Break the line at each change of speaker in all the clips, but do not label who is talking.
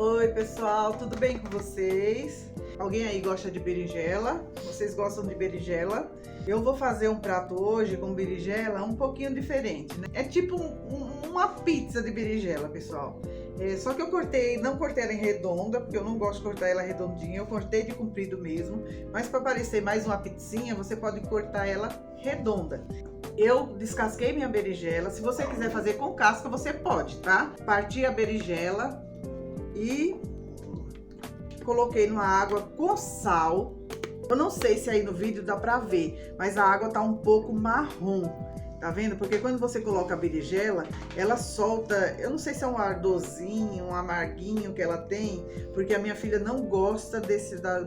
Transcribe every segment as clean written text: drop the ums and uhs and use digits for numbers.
Oi pessoal, tudo bem com vocês? Alguém aí gosta de berinjela? Vocês gostam de berinjela? Eu vou fazer um prato hoje com berinjela um pouquinho diferente, né? É tipo uma pizza de berinjela, pessoal. Só que eu não cortei ela em redonda, porque eu não gosto de cortar ela redondinha, eu cortei de comprido mesmo. Mas para parecer mais uma pizzinha, você pode cortar ela redonda. Eu descasquei minha berinjela, se você quiser fazer com casca, você pode, tá? Parti a berinjela e coloquei numa água com sal. Eu não sei se aí no vídeo dá pra ver, mas a água tá um pouco marrom, tá vendo? Porque quando você coloca a berinjela, ela solta, eu não sei se é um ardorzinho, um amarguinho que ela tem, porque a minha filha não gosta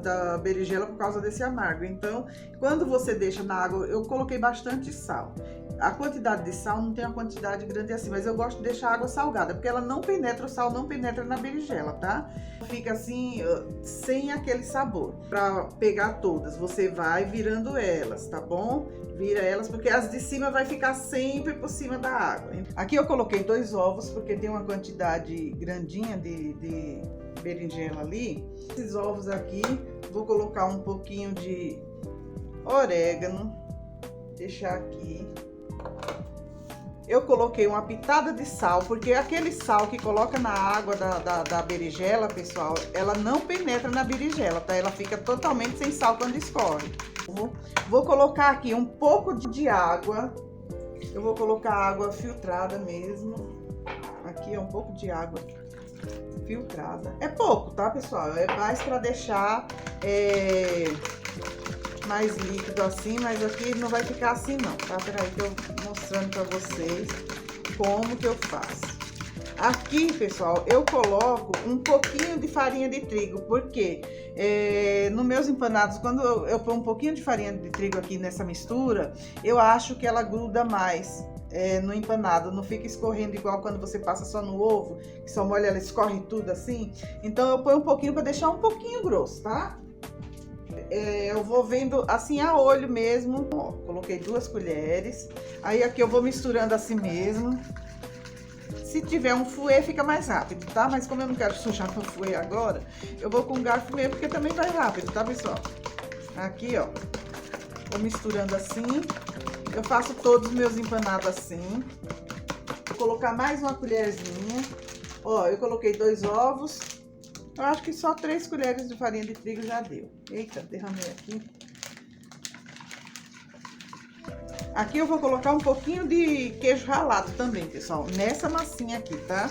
da berinjela por causa desse amargo. Então, quando você deixa na água, eu coloquei bastante sal. A quantidade de sal não tem uma quantidade grande assim, mas eu gosto de deixar a água salgada, porque ela não penetra, o sal não penetra na berinjela, tá? Fica assim, sem aquele sabor. Pra pegar todas, você vai virando elas, tá bom? Vira elas, porque as de cima vai ficar sempre por cima da água. Aqui eu coloquei 2 ovos, porque tem uma quantidade grandinha de berinjela ali. Esses ovos aqui, vou colocar um pouquinho de orégano, deixar aqui. Eu coloquei uma pitada de sal, porque aquele sal que coloca na água da berinjela, pessoal, ela não penetra na berinjela, tá? Ela fica totalmente sem sal quando escorre. Vou colocar aqui um pouco de água. Eu vou colocar água filtrada mesmo. Aqui é um pouco de água filtrada. É pouco, tá, pessoal? É mais para deixar mais líquido assim, mas aqui não vai ficar assim não, tá? Peraí que eu mostrando pra vocês como que eu faço. Aqui, pessoal, eu coloco um pouquinho de farinha de trigo, porque nos meus empanados, quando eu ponho um pouquinho de farinha de trigo aqui nessa mistura, eu acho que ela gruda mais no empanado, não fica escorrendo igual quando você passa só no ovo, que só molha, ela escorre tudo assim. Então eu ponho um pouquinho para deixar um pouquinho grosso, tá? Eu vou vendo assim a olho mesmo. Ó, coloquei 2 colheres. Aí aqui eu vou misturando assim mesmo. Se tiver um fouet fica mais rápido, tá? Mas como eu não quero sujar no fouet agora, eu vou com garfo mesmo, porque também vai rápido, tá, pessoal? Aqui, ó, vou misturando assim. Eu faço todos os meus empanados assim. Vou colocar mais uma colherzinha. Ó, eu coloquei 2 ovos. Eu acho que só 3 colheres de farinha de trigo já deu. Eita, derramei aqui. Aqui eu vou colocar um pouquinho de queijo ralado também, pessoal. Nessa massinha aqui, tá?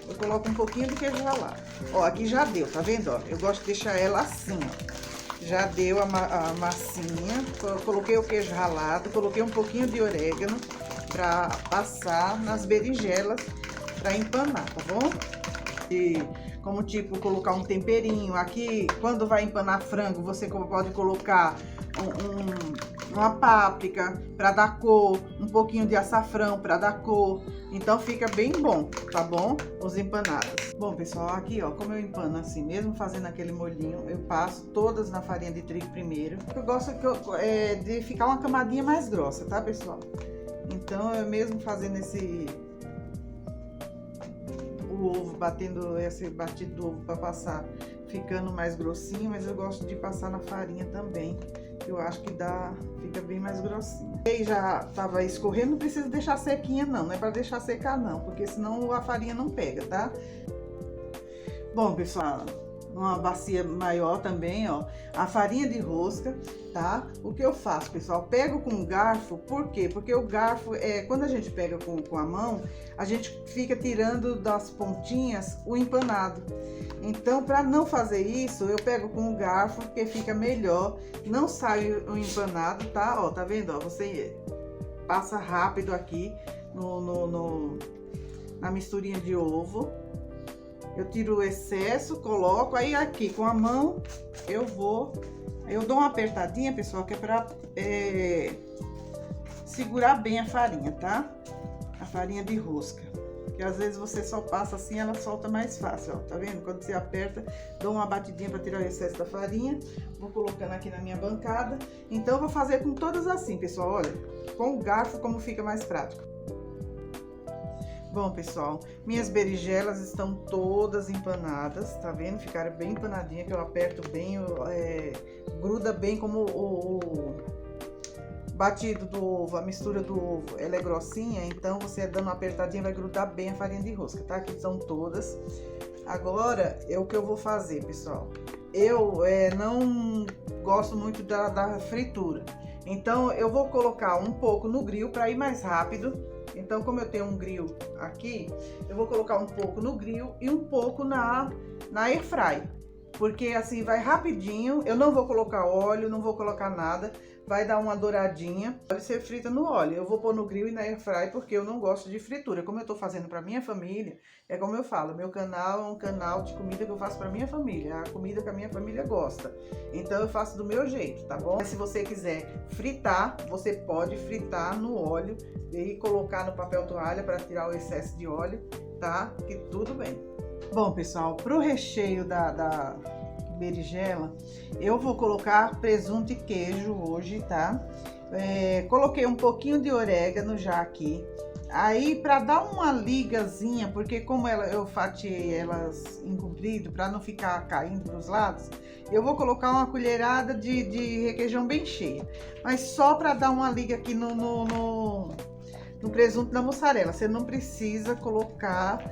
Eu coloco um pouquinho de queijo ralado. Ó, aqui já deu, tá vendo? Ó, eu gosto de deixar ela assim, ó. Já deu a massinha. Coloquei o queijo ralado, coloquei um pouquinho de orégano pra passar nas berinjelas pra empanar, tá bom? Como tipo, colocar um temperinho. Aqui, quando vai empanar frango, você pode colocar uma páprica para dar cor, um pouquinho de açafrão para dar cor. Então fica bem bom, tá bom? Os empanados. Bom, pessoal, aqui ó, como eu empano assim, mesmo fazendo aquele molhinho, eu passo todas na farinha de trigo primeiro. Eu gosto de ficar uma camadinha mais grossa, tá, pessoal? Então eu mesmo fazendo o ovo, batendo esse batido do ovo para passar ficando mais grossinho, mas eu gosto de passar na farinha também, eu acho que fica bem mais grossinho. E já tava escorrendo, não precisa deixar sequinha não é para deixar secar não, porque senão a farinha não pega, tá? Bom, pessoal, uma bacia maior também, ó, a farinha de rosca, tá? O que eu faço, pessoal? Pego com um garfo, por quê? Porque o garfo, quando a gente pega com a mão, a gente fica tirando das pontinhas o empanado. Então, para não fazer isso, eu pego com o garfo, porque fica melhor, não sai o empanado, tá? Ó, tá vendo? Ó, você passa rápido aqui na misturinha de ovo. Eu tiro o excesso, coloco, aí aqui com a mão eu dou uma apertadinha, pessoal, que é pra segurar bem a farinha, tá? A farinha de rosca. Que às vezes você só passa assim, ela solta mais fácil, ó, tá vendo? Quando você aperta, dou uma batidinha pra tirar o excesso da farinha. Vou colocando aqui na minha bancada. Então eu vou fazer com todas assim, pessoal, olha. Com o garfo, como fica mais prático. Bom, pessoal, minhas berinjelas estão todas empanadas, tá vendo? Ficaram bem empanadinhas, que eu aperto bem, gruda bem como o batido do ovo, a mistura do ovo, ela é grossinha, então você dando uma apertadinha vai grudar bem a farinha de rosca, tá? Aqui são todas. Agora, o que eu vou fazer, pessoal? Eu não gosto muito da fritura, então eu vou colocar um pouco no grill para ir mais rápido. Então, como eu tenho um grill aqui, eu vou colocar um pouco no grill e um pouco na air fry, porque assim vai rapidinho. Eu não vou colocar óleo, não vou colocar nada, vai dar uma douradinha. Pode ser frita no óleo. Eu vou pôr no grill e na air fry porque eu não gosto de fritura. Como eu tô fazendo para minha família, é como eu falo, meu canal é um canal de comida que eu faço para minha família, a comida que a minha família gosta. Então eu faço do meu jeito, tá bom? Mas se você quiser fritar, você pode fritar no óleo e colocar no papel toalha para tirar o excesso de óleo, tá? Que tudo bem. Bom, pessoal, pro recheio da berinjela, eu vou colocar presunto e queijo hoje, tá? Coloquei um pouquinho de orégano já aqui. Aí, para dar uma ligazinha, porque como eu fatiei elas em comprido, para não ficar caindo pros lados, eu vou colocar uma colherada de requeijão bem cheia. Mas só para dar uma liga aqui no presunto da mussarela. Você não precisa colocar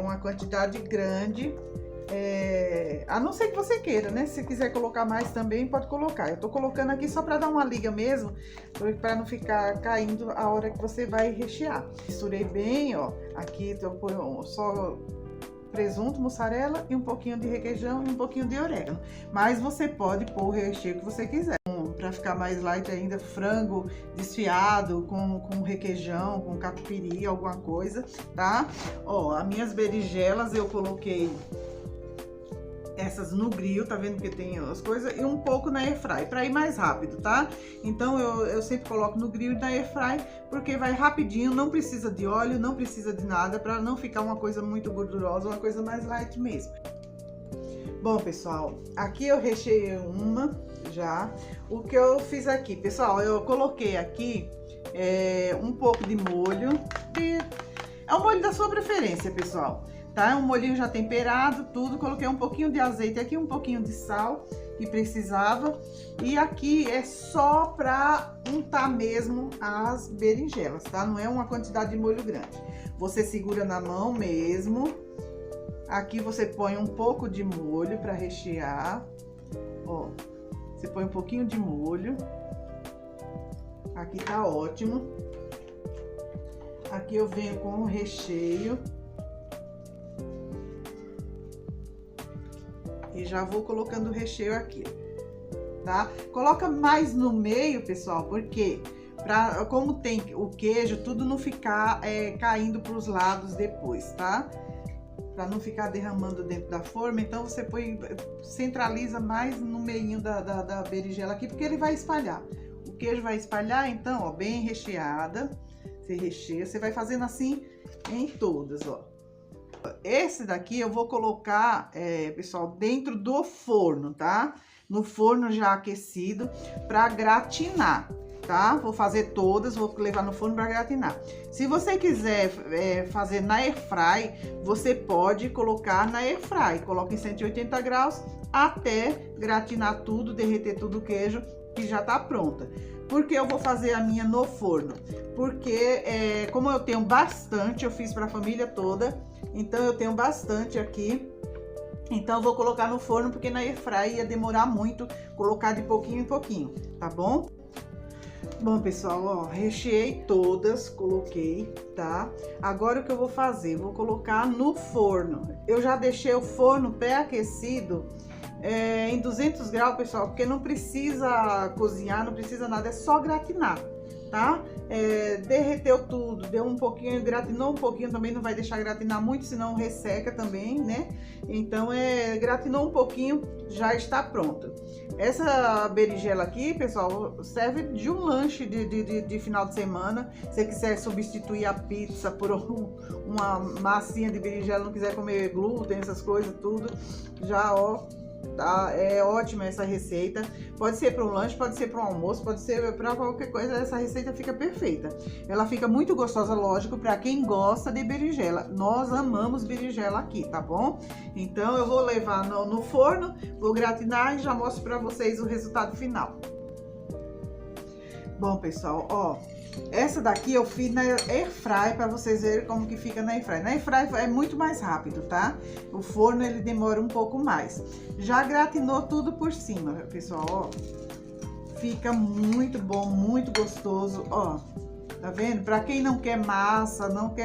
uma quantidade grande, a não ser que você queira, né? Se quiser colocar mais também, pode colocar. Eu tô colocando aqui só para dar uma liga mesmo, para não ficar caindo a hora que você vai rechear. Misturei bem, ó. Aqui eu ponho só presunto, mussarela e um pouquinho de requeijão e um pouquinho de orégano. Mas você pode pôr o recheio que você quiser. Para ficar mais light ainda, frango desfiado com requeijão, com catupiry, alguma coisa, tá? Ó, as minhas berinjelas eu coloquei essas no grill, tá vendo que tem as coisas, e um pouco na air fry, para ir mais rápido, tá? Então eu sempre coloco no grill e na air fry, porque vai rapidinho, não precisa de óleo, não precisa de nada, para não ficar uma coisa muito gordurosa, uma coisa mais light mesmo. Bom, pessoal, aqui eu recheei uma já. O que eu fiz aqui, pessoal, eu coloquei aqui um pouco de molho, é o molho da sua preferência, pessoal. Tá? É um molhinho já temperado, tudo. Coloquei um pouquinho de azeite aqui, um pouquinho de sal que precisava. E aqui é só pra untar mesmo as berinjelas, tá? Não é uma quantidade de molho grande. Você segura na mão mesmo. Aqui você põe um pouco de molho pra rechear. Ó, você põe um pouquinho de molho. Aqui tá ótimo. Aqui eu venho com o recheio. E já vou colocando o recheio aqui, tá? Coloca mais no meio, pessoal, porque como tem o queijo, tudo não ficar caindo para os lados depois, tá? Para não ficar derramando dentro da forma, então você centraliza mais no meinho da berinjela aqui, porque ele vai espalhar. O queijo vai espalhar, então, ó, bem recheada. Você recheia, você vai fazendo assim em todas, ó. Esse daqui eu vou colocar, pessoal, dentro do forno, tá? No forno já aquecido para gratinar, tá? Vou fazer todas, vou levar no forno para gratinar. Se você quiser fazer na air fry, você pode colocar na air fry. Coloca em 180 graus até gratinar tudo, derreter tudo o queijo, que já tá pronta. Por que eu vou fazer a minha no forno? Porque como eu tenho bastante, eu fiz para a família toda, então eu tenho bastante aqui. Então eu vou colocar no forno, porque na air fry ia demorar muito colocar de pouquinho em pouquinho, tá bom? Bom, pessoal, ó, recheei todas, coloquei, tá? Agora o que eu vou fazer? Vou colocar no forno. Eu já deixei o forno pré-aquecido em 200 graus, pessoal, porque não precisa cozinhar, não precisa nada, é só gratinar, tá? Derreteu tudo, deu um pouquinho, gratinou um pouquinho também, não vai deixar gratinar muito, senão resseca também, né? Então, gratinou um pouquinho, já está pronta. Essa berinjela aqui, pessoal, serve de um lanche de final de semana. Se você quiser substituir a pizza por uma massinha de berinjela, não quiser comer glúten, essas coisas, tudo, já, ó, tá? É ótima essa receita. Pode ser para um lanche, pode ser para um almoço, pode ser para qualquer coisa. Essa receita fica perfeita. Ela fica muito gostosa, lógico, para quem gosta de berinjela. Nós amamos berinjela aqui, tá bom? Então eu vou levar no forno, vou gratinar e já mostro para vocês o resultado final. Bom, pessoal, ó, essa daqui eu fiz na Airfry para vocês verem como que fica na Airfry. Na Airfry é muito mais rápido, tá? O forno ele demora um pouco mais. Já gratinou tudo por cima, pessoal, ó. Fica muito bom, muito gostoso, ó. Tá vendo? Para quem não quer massa, não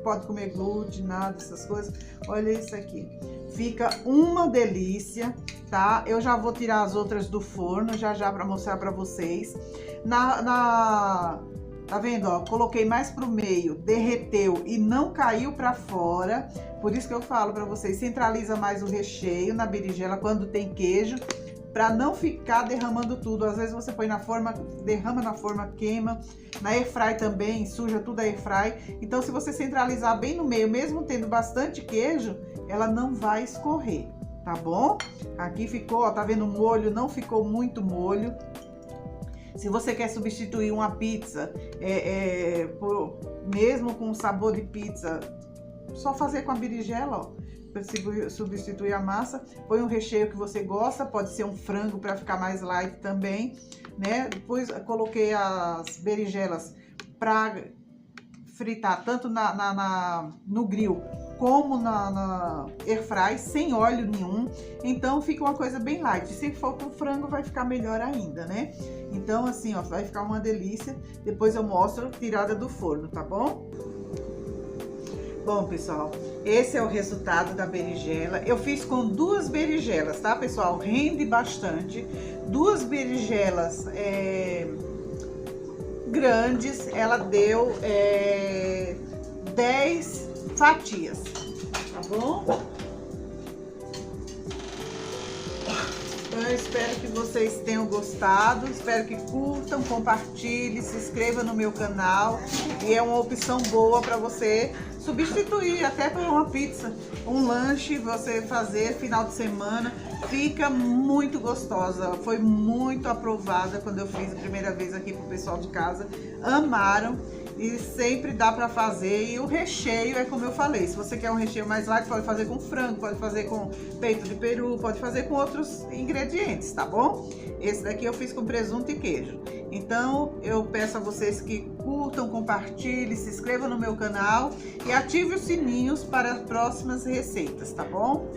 pode comer glúten, nada dessas coisas, olha isso aqui. Fica uma delícia, tá? Eu já vou tirar as outras do forno, já para mostrar para vocês. Tá vendo, ó? Coloquei mais pro meio, derreteu e não caiu para fora. Por isso que eu falo para vocês, centraliza mais o recheio na berinjela quando tem queijo, para não ficar derramando tudo. Às vezes você põe na forma, derrama na forma, queima. Na Airfry também, suja tudo a Airfry. Então, se você centralizar bem no meio, mesmo tendo bastante queijo, ela não vai escorrer, tá bom? Aqui ficou, ó, tá vendo o molho? Não ficou muito molho. Se você quer substituir uma pizza, mesmo com sabor de pizza, só fazer com a berinjela, ó. Substituir a massa, põe um recheio que você gosta, pode ser um frango para ficar mais light também, né? Depois coloquei as berinjelas para fritar tanto no grill como na Airfry, sem óleo nenhum, então fica uma coisa bem light. Se for com frango vai ficar melhor ainda, né? Então assim, ó, vai ficar uma delícia. Depois eu mostro tirada do forno, tá bom? Bom, pessoal, esse é o resultado da berinjela. Eu fiz com 2 berinjelas, tá, pessoal? Rende bastante. 2 berinjelas grandes, ela deu 10 fatias, tá bom? Então eu espero que vocês tenham gostado, espero que curtam, compartilhem, se inscrevam no meu canal. E é uma opção boa para você substituir até por uma pizza, um lanche, você fazer final de semana, fica muito gostosa. Foi muito aprovada quando eu fiz a primeira vez aqui pro pessoal de casa, amaram. E sempre dá para fazer. E o recheio é como eu falei, se você quer um recheio mais light, pode fazer com frango, pode fazer com peito de peru, pode fazer com outros ingredientes, tá bom? Esse daqui eu fiz com presunto e queijo. Então eu peço a vocês que curtam, compartilhem, se inscrevam no meu canal e ative os sininhos para as próximas receitas, tá bom?